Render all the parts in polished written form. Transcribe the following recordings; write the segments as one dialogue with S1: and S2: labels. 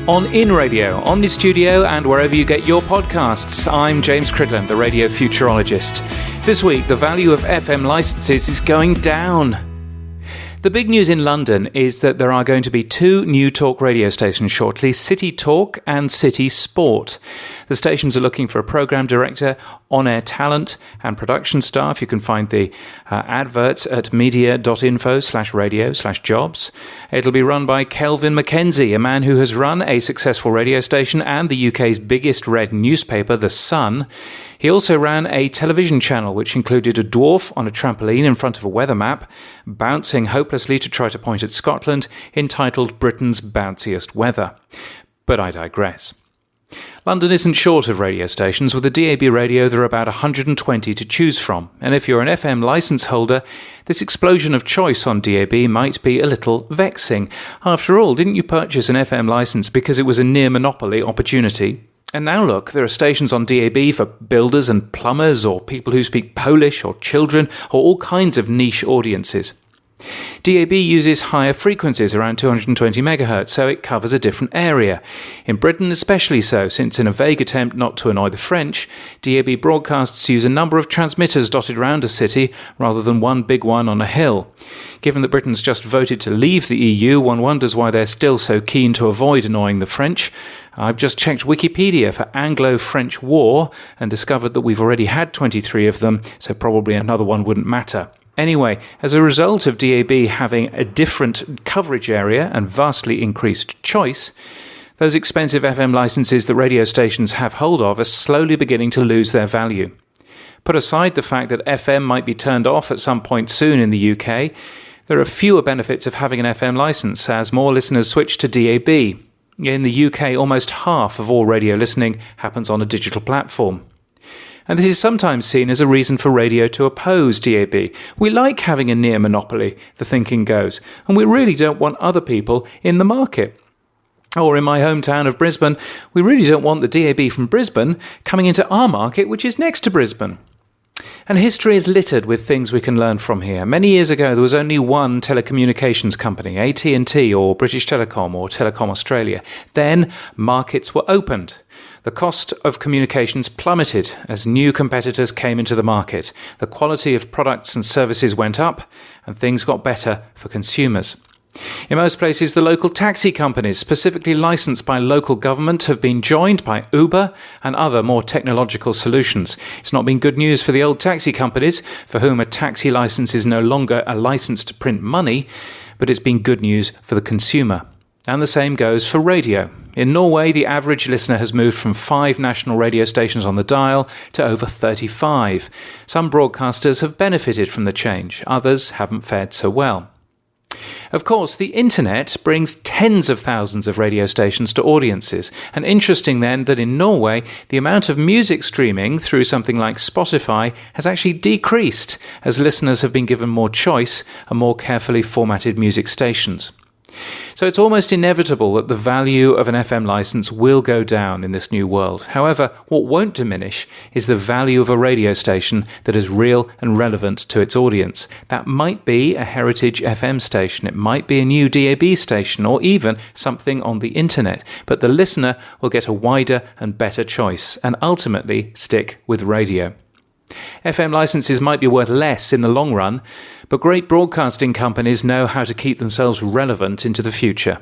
S1: on In Radio, Omni Studio, and wherever you get your podcasts. I'm James Cridland, the radio futurologist. This week, the value of FM licenses is going down. The big news in London is that there are going to be two new talk radio stations shortly, City Talk and City Sport. The stations are looking for a programme director, on-air talent and production staff. You can find the adverts at media.info/radio/jobs. It'll be run by Kelvin Mackenzie, a man who has run a successful radio station and the UK's biggest red newspaper, The Sun. He also ran a television channel which included a dwarf on a trampoline in front of a weather map, bouncing hopelessly to try to point at Scotland, entitled Britain's Bounciest Weather. But I digress. London isn't short of radio stations. With a DAB radio, there are about 120 to choose from. And if you're an FM licence holder, this explosion of choice on DAB might be a little vexing. After all, didn't you purchase an FM licence because it was a near monopoly opportunity? And now look, there are stations on DAB for builders and plumbers, or people who speak Polish, or children, or all kinds of niche audiences. DAB uses higher frequencies, around 220 MHz, so it covers a different area. In Britain especially so, since in a vague attempt not to annoy the French, DAB broadcasts use a number of transmitters dotted around a city rather than one big one on a hill. Given that Britain's just voted to leave the EU, one wonders why they're still so keen to avoid annoying the French. I've just checked Wikipedia for Anglo-French War and discovered that we've already had 23 of them, so probably another one wouldn't matter. Anyway, as a result of DAB having a different coverage area and vastly increased choice, those expensive FM licenses that radio stations have hold of are slowly beginning to lose their value. Put aside the fact that FM might be turned off at some point soon in the UK, there are fewer benefits of having an FM licence as more listeners switch to DAB. In the UK, almost half of all radio listening happens on a digital platform. And this is sometimes seen as a reason for radio to oppose DAB. We like having a near monopoly, the thinking goes, and we really don't want other people in the market. Or in my hometown of Brisbane, we really don't want the DAB from Brisbane coming into our market, which is next to Brisbane. And history is littered with things we can learn from here. Many years ago, there was only one telecommunications company, AT&T or British Telecom or Telecom Australia. Then markets were opened. The cost of communications plummeted as new competitors came into the market. The quality of products and services went up, and things got better for consumers. In most places, the local taxi companies, specifically licensed by local government, have been joined by Uber and other more technological solutions. It's not been good news for the old taxi companies, for whom a taxi license is no longer a license to print money, but it's been good news for the consumer. And the same goes for radio. In Norway, the average listener has moved from 5 national radio stations on the dial to over 35. Some broadcasters have benefited from the change, others haven't fared so well. Of course, the internet brings tens of thousands of radio stations to audiences, and interesting then that in Norway, the amount of music streaming through something like Spotify has actually decreased as listeners have been given more choice and more carefully formatted music stations. So it's almost inevitable that the value of an FM license will go down in this new world. However, what won't diminish is the value of a radio station that is real and relevant to its audience. That might be a heritage FM station, it might be a new DAB station, or even something on the internet. But the listener will get a wider and better choice, and ultimately stick with radio. FM licenses might be worth less in the long run, but great broadcasting companies know how to keep themselves relevant into the future.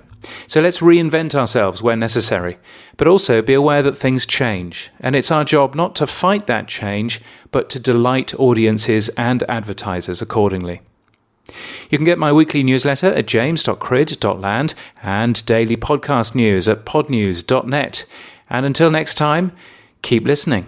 S1: So let's reinvent ourselves where necessary, but also be aware that things change, and it's our job not to fight that change, but to delight audiences and advertisers accordingly. You can get my weekly newsletter at james.crid.land and daily podcast news at podnews.net. And until next time, keep listening.